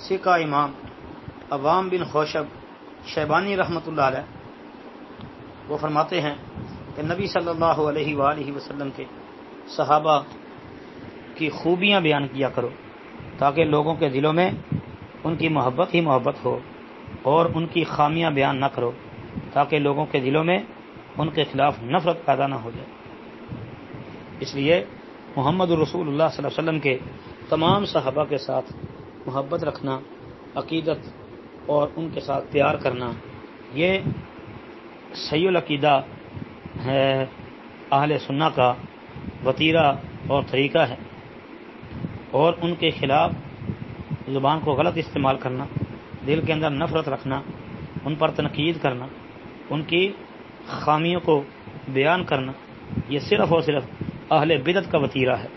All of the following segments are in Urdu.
سکہ امام عوام بن خوشب شیبانی رحمۃ اللہ علیہ وہ فرماتے ہیں کہ نبی صلی اللہ علیہ وآلہ وسلم کے صحابہ کی خوبیاں بیان کیا کرو تاکہ لوگوں کے دلوں میں ان کی محبت ہی محبت ہو، اور ان کی خامیاں بیان نہ کرو تاکہ لوگوں کے دلوں میں ان کے خلاف نفرت پیدا نہ ہو جائے۔ اس لیے محمد رسول اللہ صلی اللہ علیہ وسلم کے تمام صحابہ کے ساتھ محبت رکھنا، عقیدت اور ان کے ساتھ پیار کرنا، یہ صحیح العقیدہ ہے اہل سنہ کا وتیرہ اور طریقہ ہے، اور ان کے خلاف زبان کو غلط استعمال کرنا، دل کے اندر نفرت رکھنا، ان پر تنقید کرنا، ان کی خامیوں کو بیان کرنا، یہ صرف اور صرف اہل بدعت کا وتیرہ ہے۔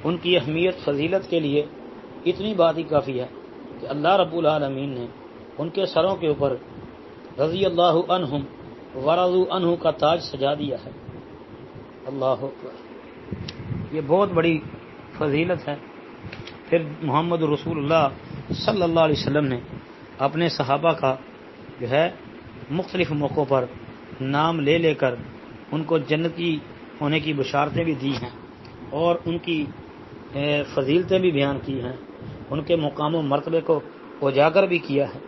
ان کی اہمیت فضیلت کے لیے اتنی بات ہی کافی ہے کہ اللہ رب العالمین نے ان کے سروں کے اوپر رضی اللہ عنہم ورضوا عنہ کا تاج سجا دیا ہے۔ اللہ اکبر، یہ بہت بڑی فضیلت ہے۔ پھر محمد رسول اللہ صلی اللہ علیہ وسلم نے اپنے صحابہ کا جو ہے مختلف موقعوں پر نام لے لے کر ان کو جنتی ہونے کی بشارتیں بھی دی ہیں، اور ان کی فضیلتیں بھی بیان کی ہیں، ان کے مقام و مرتبے کو اجاگر بھی کیا ہے۔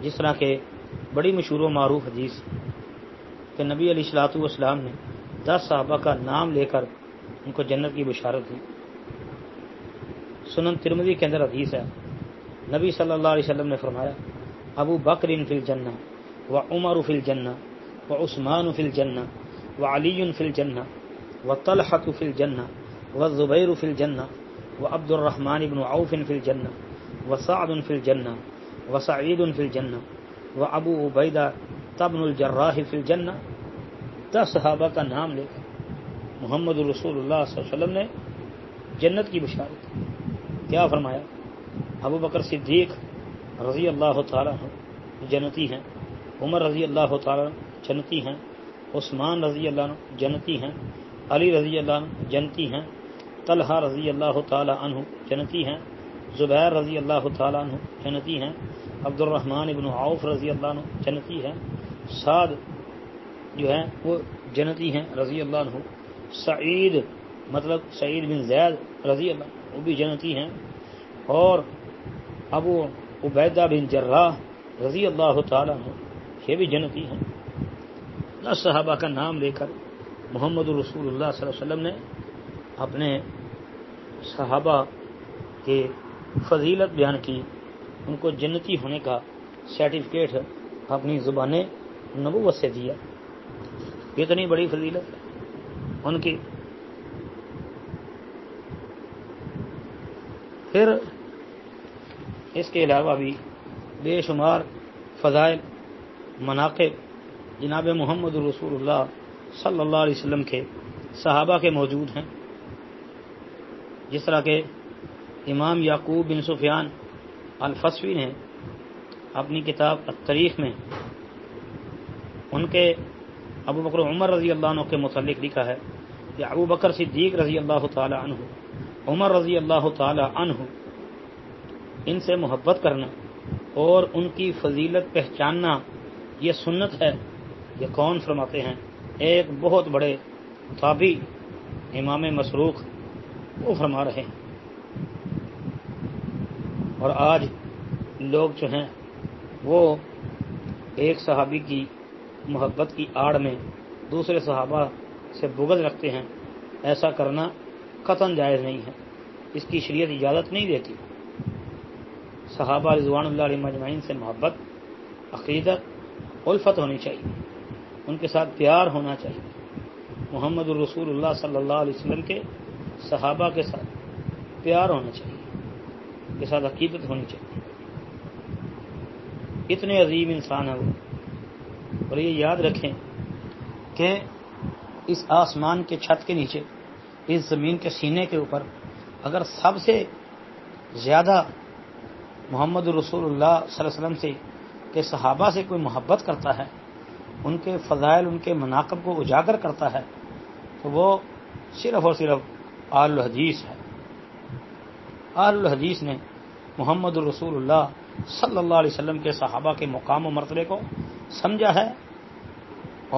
جس طرح کہ بڑی مشہور و معروف حدیث کہ نبی علیہ الصلوۃ والسلام نے 10 صحابہ کا نام لے کر ان کو جنت کی بشارت دی۔ سنن ترمذی کے اندر حدیث ہے، نبی صلی اللہ علیہ وسلم نے فرمایا ابو بکر فی الجنہ و عمر فی الجنہ و عثمان فی الجنہ و علی فی الجنہ و طلحۃ فی الجنہ و زبیر فی الجنہ و عبد الرحمن بن عوف فی الجنہ و سعد فی الجنہ و سعید فی الجنہ و ابو عبیدہ بن الجراح فی الجنہ۔ 10 صحابہ کا نام لے کر محمد رسول اللہ صلی اللہ علیہ وسلم نے جنت کی بشارت دی۔ کیا فرمایا؟ ابو بکر صدیق رضی اللہ تعالیٰ عنہ جنتی ہیں، عمر رضی اللہ تعالیٰ عنہ جنتی ہیں، عثمان رضی اللہ عنہ جنتی ہیں، علی رضی اللہ عنہ جنتی ہیں، طلحہ رضی اللہ تعالیٰ عنہ جنتی ہیں، زبیر رضی اللہ تعالیٰ عنہ جنتی ہیں، عبد الرحمن بن عوف رضی اللہ عنہ جنتی ہیں، سعد جو ہیں وہ جنتی ہیں رضی اللہ عنہ، سعید مطلب سعید بن زید رضی اللہ عنہ وہ بھی جنتی ہیں، اور ابو عبیدہ بن جراح رضی اللہ تعالیٰ عنہ یہ بھی جنتی ہیں۔ 10 صحابہ کا نام لے کر محمد رسول اللہ صلی اللہ علیہ وسلم نے اپنے صحابہ کی فضیلت بیان کی، ان کو جنتی ہونے کا سرٹیفکیٹ اپنی زبان نبوت سے دیا۔ اتنی بڑی فضیلت ہے ان کی۔ پھر اس کے علاوہ بھی بے شمار فضائل مناقب جناب محمد رسول اللہ صلی اللہ علیہ وسلم کے صحابہ کے موجود ہیں، جس طرح کہ امام یعقوب بن سفیان الفسوی نے اپنی کتاب التاریخ میں ان کے ابو بکر عمر رضی اللہ عنہ کے متعلق لکھا ہے کہ ابو بکر صدیق رضی اللہ تعالی عنہ، عمر رضی اللہ تعالی عنہ، ان سے محبت کرنا اور ان کی فضیلت پہچاننا یہ سنت ہے۔ یہ کون فرماتے ہیں؟ ایک بہت بڑے تابعی امام مسروق وہ فرما رہے ہیں۔ اور آج لوگ جو ہیں وہ ایک صحابی کی محبت کی آڑ میں دوسرے صحابہ سے بغض رکھتے ہیں۔ ایسا کرنا قطعاً جائز نہیں ہے، اس کی شریعت اجازت نہیں دیتی۔ صحابہ رضوان اللہ علیہ مجمعین سے محبت، عقیدت، الفت ہونی چاہیے، ان کے ساتھ پیار ہونا چاہیے۔ محمد الرسول اللہ صلی اللہ علیہ وسلم کے صحابہ کے ساتھ پیار ہونا چاہیے، ان کے ساتھ عقیدت ہونی چاہیے۔ اتنے عظیم انسان ہیں وہ، اور یہ یاد رکھیں کہ اس آسمان کے چھت کے نیچے، اس زمین کے سینے کے اوپر اگر سب سے زیادہ محمد رسول اللہ صلی اللہ علیہ وسلم سے کہ صحابہ سے کوئی محبت کرتا ہے، ان کے فضائل، ان کے مناقب کو اجاگر کرتا ہے، تو وہ صرف اور صرف اہل الحدیث ہے۔ اہل الحدیث نے محمد الرسول اللہ صلی اللہ علیہ وسلم کے صحابہ کے مقام و مرتبے کو سمجھا ہے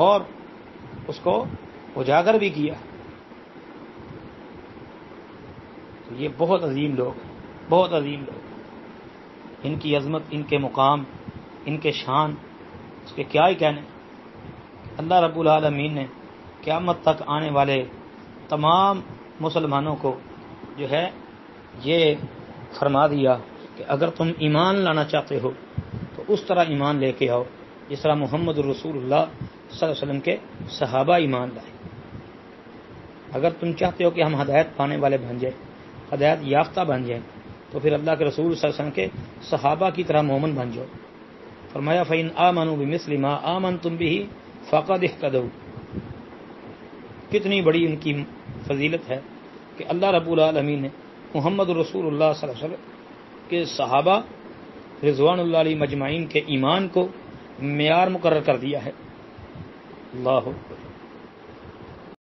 اور اس کو اجاگر بھی کیا. تو یہ بہت عظیم لوگ ہیں، بہت عظیم لوگ. ان کی عظمت، ان کے مقام، ان کے شان، اس کے کیا ہی کہنے. اللہ رب العالمین نے قیامت تک آنے والے تمام مسلمانوں کو جو ہے یہ فرما دیا کہ اگر تم ایمان لانا چاہتے ہو تو اس طرح ایمان لے کے آؤ جس طرح محمد الرسول اللہ صلی اللہ علیہ وسلم کے صحابہ ایمان لائے. اگر تم چاہتے ہو کہ ہم ہدایت پانے والے بن جائیں، ہدایت یافتہ بن جائیں، تو پھر اللہ کے رسول صلی اللہ علیہ وسلم کے صحابہ کی طرح مومن بن جاؤ. فرمایا فَإِنْ آمَنُوا بِمِثْلِ مَا آمَنْتُمْ بِهِ فَقَدِ اهْتَدَوْا. کتنی بڑی ان کی فضیلت ہے کہ اللہ رب العالمین نے محمد رسول اللہ صلی اللہ علیہ وسلم کے صحابہ رضوان اللہ علیہ مجمعین کے ایمان کو معیار مقرر کر دیا ہے. اللہ اکبر.